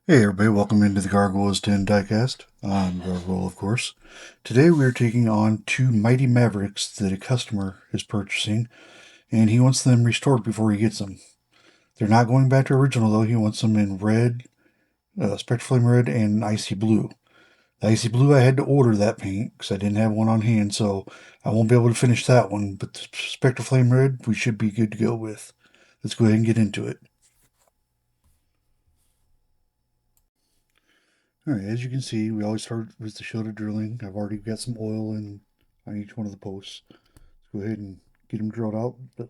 Hey everybody, welcome into the Gargoyles Diecast. I'm Gargoyle, of course. Today we are taking on two mighty Mavericks that a customer is purchasing, and he wants them restored before he gets them. They're not going back to original though. He wants them in red, Spectre Flame Red, and Icy Blue. The Icy Blue, I had to order that paint because I didn't have one on hand, so I won't be able to finish that one. But the Spectre Flame Red, we should be good to go with. Let's go ahead and get into it. Alright, as you can see, we always start with the shoulder drilling. I've already got some oil in on each one of the posts. Let's go ahead and get them drilled out. But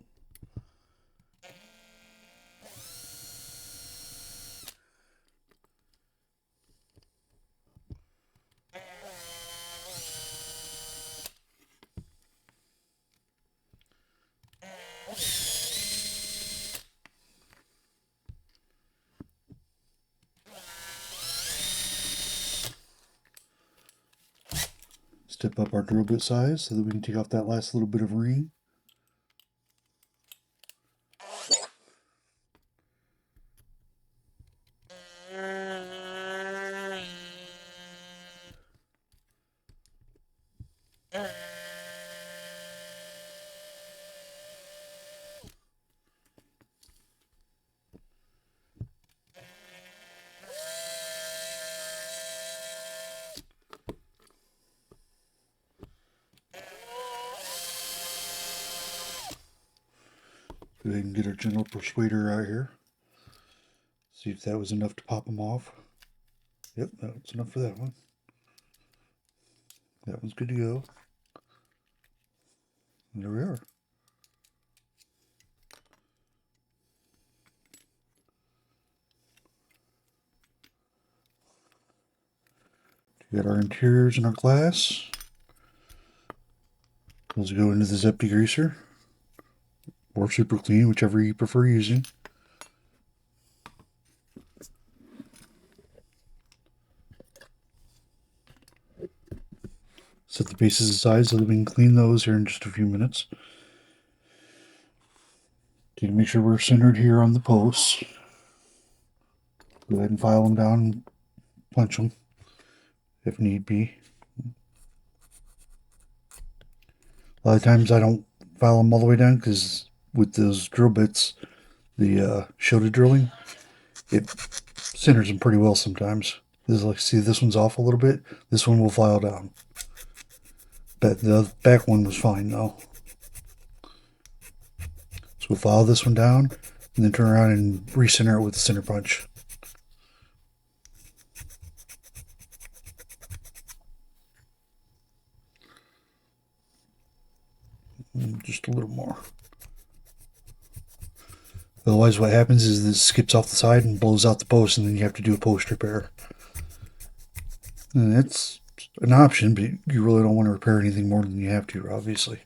step up our drill bit size so that we can take off that last little bit of ring. Go ahead and get our gentle persuader out here. See if that was enough to pop them off. Yep, that was enough for that one. That one's good to go. And there we are. We got our interiors and our glass. Those go into the Zep degreaser or super clean, whichever you prefer using. Set the bases aside so that we can clean those here in just a few minutes. Okay, make sure we're centered here on the posts. Go ahead and file them down and punch them if need be. A lot of times I don't file them all the way down because with those drill bits, the shoulder drilling, it centers them pretty well sometimes. This, like, see, this one's off a little bit. This one will file down. But the back one was fine though. So we'll file this one down and then turn around and recenter it with the center punch. And just a little more. Otherwise what happens is this skips off the side and blows out the post, and then you have to do a post repair. And it's an option, but you really don't want to repair anything more than you have to, obviously.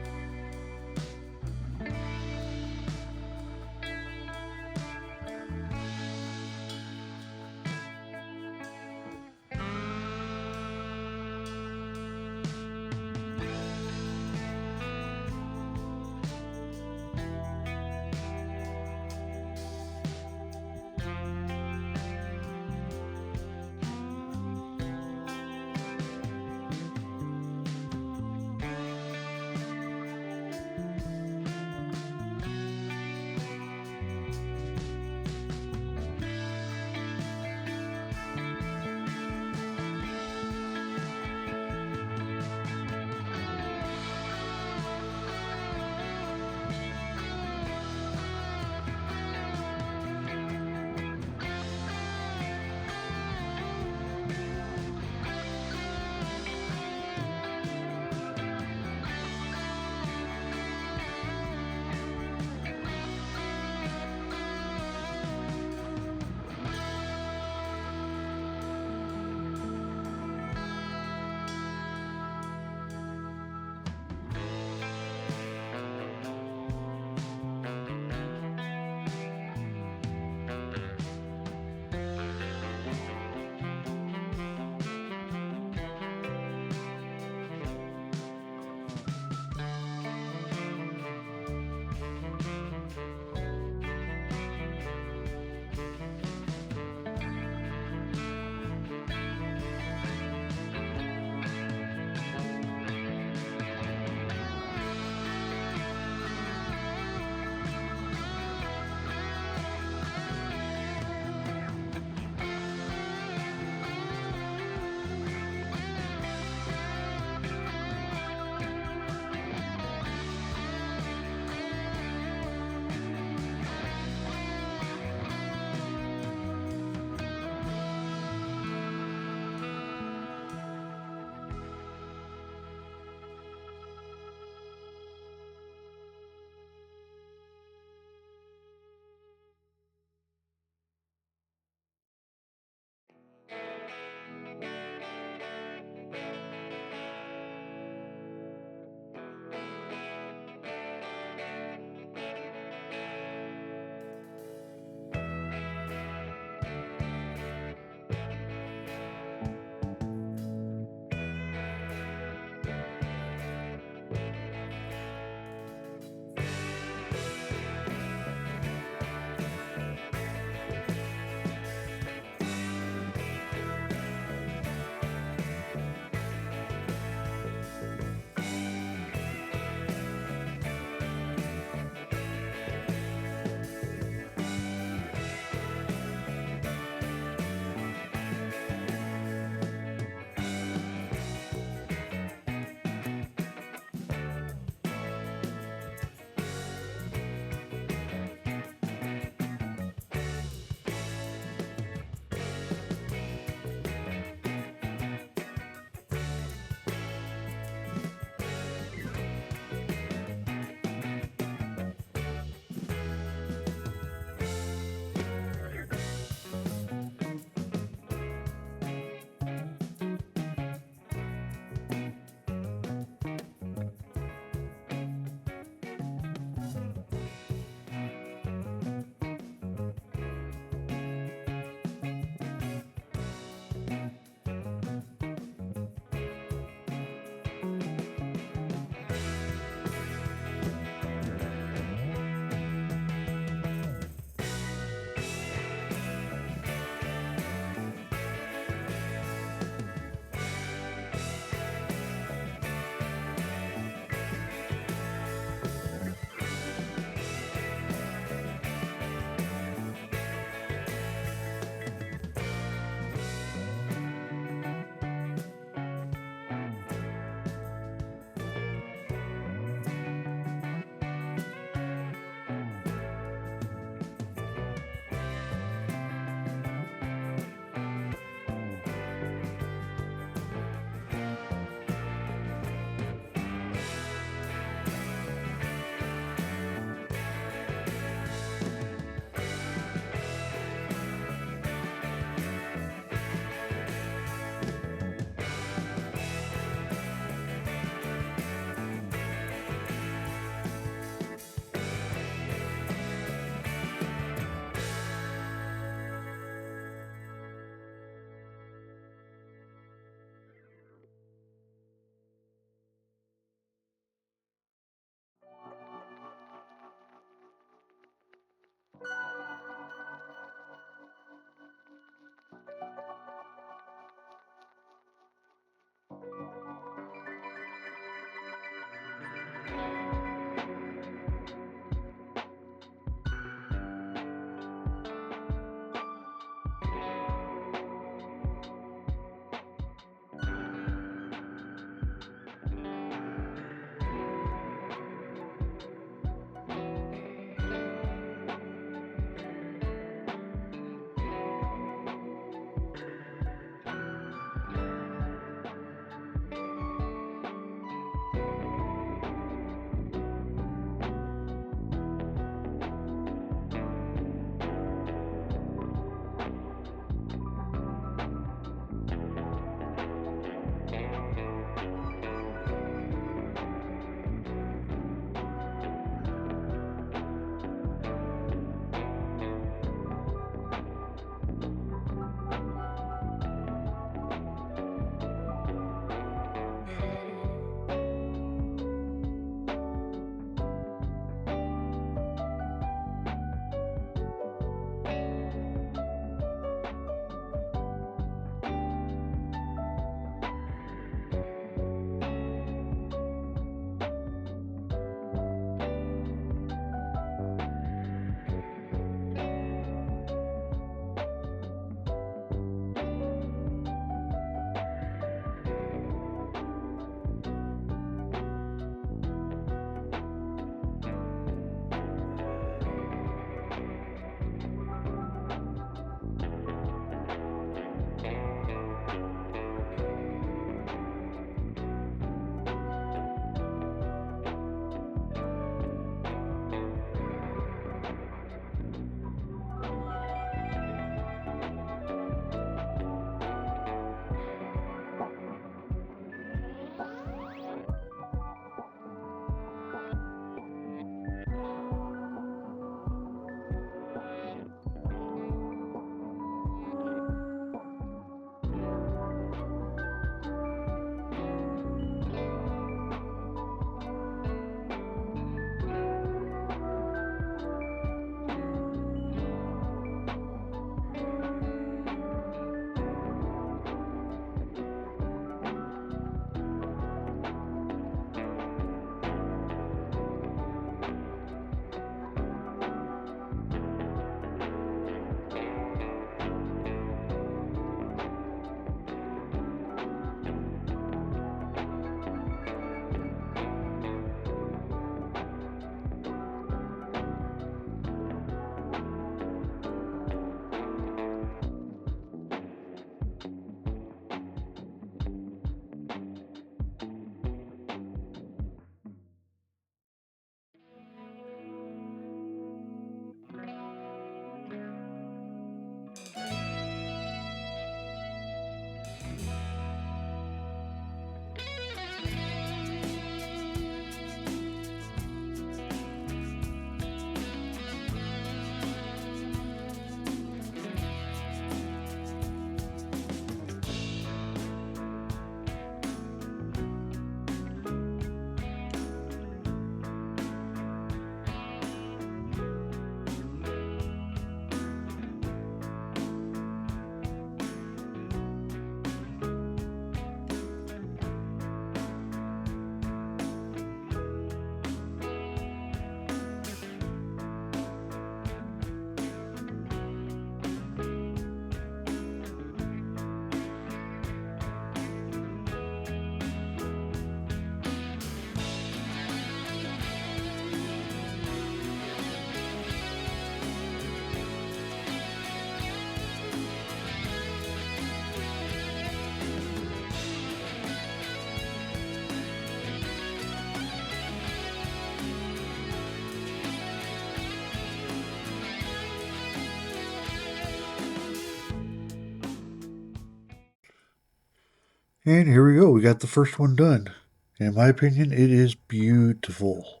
And here we go. We got the first one done. In my opinion, it is beautiful.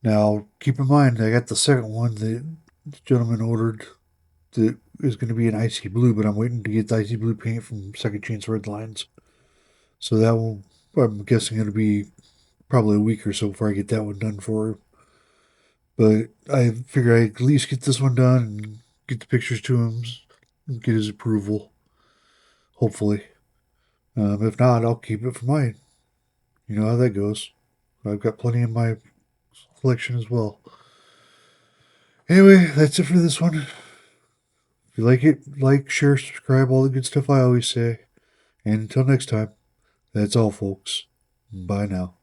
Now, keep in mind, I got the second one that the gentleman ordered that is going to be an icy blue, but I'm waiting to get the icy blue paint from Second Chance Redlines. So that will, I'm guessing it'll be probably a week or so before I get that one done for her. But I figure I at least get this one done and get the pictures to him, and get his approval, hopefully. If not, I'll keep it for mine. You know how that goes. I've got plenty in my collection as well. Anyway, that's it for this one. If you like it, like, share, subscribe, all the good stuff I always say. And until next time, that's all, folks. Bye now.